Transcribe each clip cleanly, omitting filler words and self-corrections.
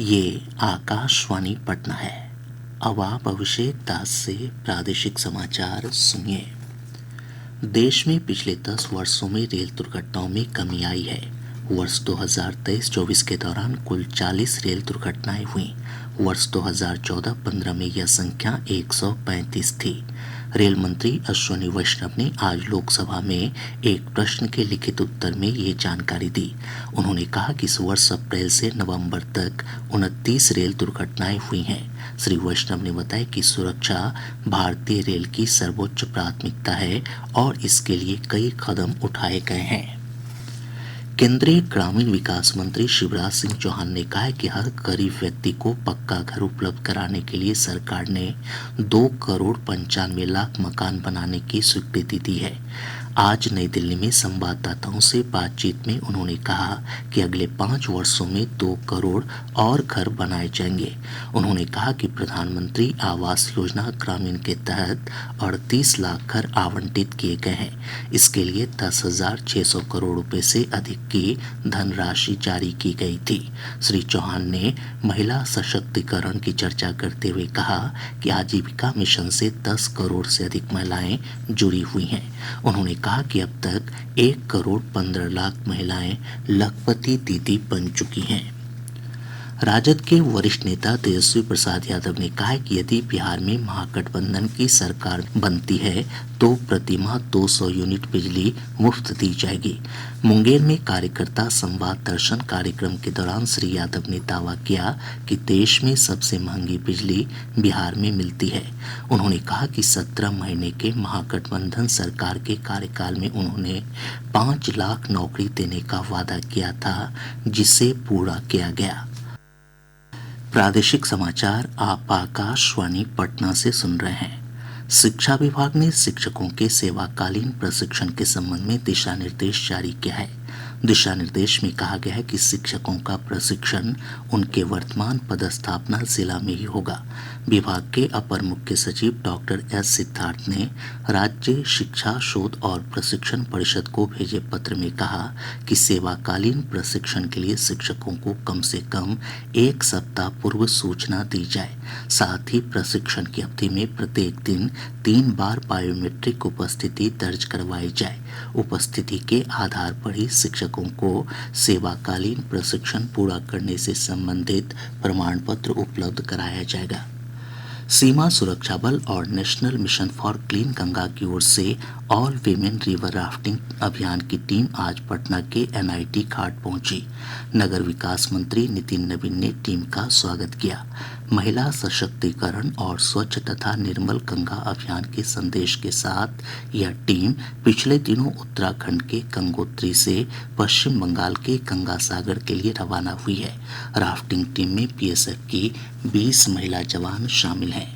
ये आकाशवाणी पटना है। अब आप अभिषेक दास से प्रादेशिक समाचार सुनिए। देश में पिछले 10 वर्षों में रेल दुर्घटनाओं में कमी आई है। वर्ष 2023-24 के दौरान कुल 40 रेल दुर्घटनाएं हुई। वर्ष 2014-15 में यह संख्या 135 थी। रेल मंत्री अश्विनी वैष्णव ने आज लोकसभा में एक प्रश्न के लिखित उत्तर में ये जानकारी दी। उन्होंने कहा कि इस वर्ष अप्रैल से नवंबर तक 29 रेल दुर्घटनाएं हुई हैं। श्री वैष्णव ने बताया कि सुरक्षा भारतीय रेल की सर्वोच्च प्राथमिकता है और इसके लिए कई कदम उठाए गए हैं। केंद्रीय ग्रामीण विकास मंत्री शिवराज सिंह चौहान ने कहा है कि हर गरीब व्यक्ति को पक्का घर उपलब्ध कराने के लिए सरकार ने 2,95,00,000 मकान बनाने की स्वीकृति दी है। आज नई दिल्ली में संवाददाताओं से बातचीत में उन्होंने कहा कि अगले 5 वर्षों में 2 करोड़ और घर बनाए जाएंगे। उन्होंने कहा कि प्रधानमंत्री आवास योजना ग्रामीण के तहत 38 लाख घर आवंटित किए गए हैं। इसके लिए 10,600 करोड़ रुपए से अधिक की धनराशि जारी की गई थी। श्री चौहान ने महिला सशक्तिकरण की चर्चा करते हुए कहा कि आजीविका मिशन से 10 करोड़ से अधिक महिलाएं जुड़ी हुई हैं। उन्होंने कहा कि अब तक 1,15,00,000 महिलाएं लखपति दीदी बन चुकी हैं। राजद के वरिष्ठ नेता तेजस्वी प्रसाद यादव ने कहा है कि यदि बिहार में महागठबंधन की सरकार बनती है तो प्रतिमाह 200 यूनिट बिजली मुफ्त दी जाएगी। मुंगेर में कार्यकर्ता संवाद दर्शन कार्यक्रम के दौरान श्री यादव ने दावा किया कि देश में सबसे महंगी बिजली बिहार में मिलती है। उन्होंने कहा कि 17 महीने के महागठबंधन सरकार के कार्यकाल में उन्होंने 5 लाख नौकरी देने का वादा किया था, जिसे पूरा किया गया। प्रादेशिक समाचार आप आकाशवाणी पटना से सुन रहे हैं। शिक्षा विभाग ने शिक्षकों के सेवाकालीन प्रशिक्षण के संबंध में दिशा निर्देश जारी किया है। दिशा निर्देश में कहा गया है कि शिक्षकों का प्रशिक्षण उनके वर्तमान पदस्थापना जिला में ही होगा। विभाग के अपर मुख्य सचिव डॉक्टर एस सिद्धार्थ ने राज्य शिक्षा शोध और प्रशिक्षण परिषद को भेजे पत्र में कहा कि सेवाकालीन प्रशिक्षण के लिए शिक्षकों को कम से कम 1 सप्ताह पूर्व सूचना दी जाए। साथ ही प्रशिक्षण की अवधि में प्रत्येक दिन 3 बार बायोमेट्रिक उपस्थिति दर्ज करवाई जाए। उपस्थिति के आधार पर ही शिक्षकों को सेवाकालीन प्रशिक्षण पूरा करने से संबंधित प्रमाण पत्र उपलब्ध कराया जाएगा। सीमा सुरक्षा बल और national mission for clean Ganga की ओर से ऑल वीमेन रिवर राफ्टिंग अभियान की टीम आज पटना के एनआईटी घाट पहुंची। नगर विकास मंत्री नितिन नवीन ने टीम का स्वागत किया। महिला सशक्तिकरण और स्वच्छ तथा निर्मल गंगा अभियान के संदेश के साथ यह टीम पिछले दिनों उत्तराखंड के गंगोत्री से पश्चिम बंगाल के गंगा सागर के लिए रवाना हुई है। राफ्टिंग टीम में बीएसएफ की 20 महिला जवान शामिल हैं।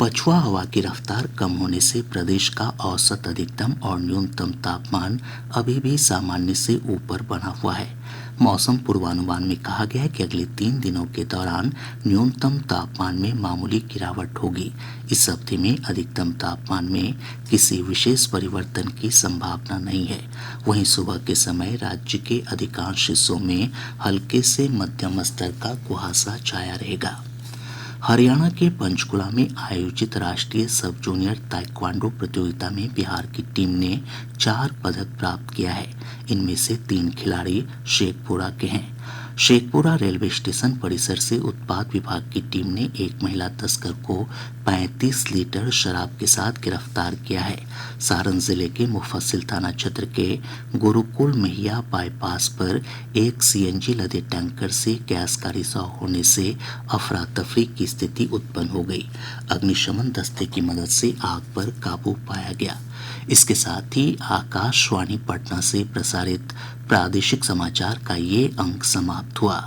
पछुआ हवा की रफ्तार कम होने से प्रदेश का औसत अधिकतम और न्यूनतम तापमान अभी भी सामान्य से ऊपर बना हुआ है। मौसम पूर्वानुमान में कहा गया है कि अगले 3 दिनों के दौरान न्यूनतम तापमान में मामूली गिरावट होगी। इस अवधि में अधिकतम तापमान में किसी विशेष परिवर्तन की संभावना नहीं है। वहीं सुबह के समय राज्य के अधिकांश हिस्सों में हल्के से मध्यम स्तर का कुहासा छाया रहेगा। हरियाणा के पंचकुला में आयोजित राष्ट्रीय सब जूनियर ताइक्वांडो प्रतियोगिता में बिहार की टीम ने 4 पदक प्राप्त किया है। इनमें से 3 खिलाड़ी शेखपुरा के हैं। शेखपुरा रेलवे स्टेशन परिसर से उत्पाद विभाग की टीम ने एक महिला तस्कर को 35 लीटर शराब के साथ गिरफ्तार किया है। सारण जिले के मुफस्सिल थाना क्षेत्र के गुरुकुल महिया बाईपास पर एक सीएनजी लदे टैंकर से गैस का रिसाव होने से अफरा तफरी की स्थिति उत्पन्न हो गई। अग्निशमन दस्ते की मदद से आग पर काबू पाया गया। इसके साथ ही आकाशवाणी पटना से प्रसारित प्रादेशिक समाचार का ये अंक समाप्त हुआ।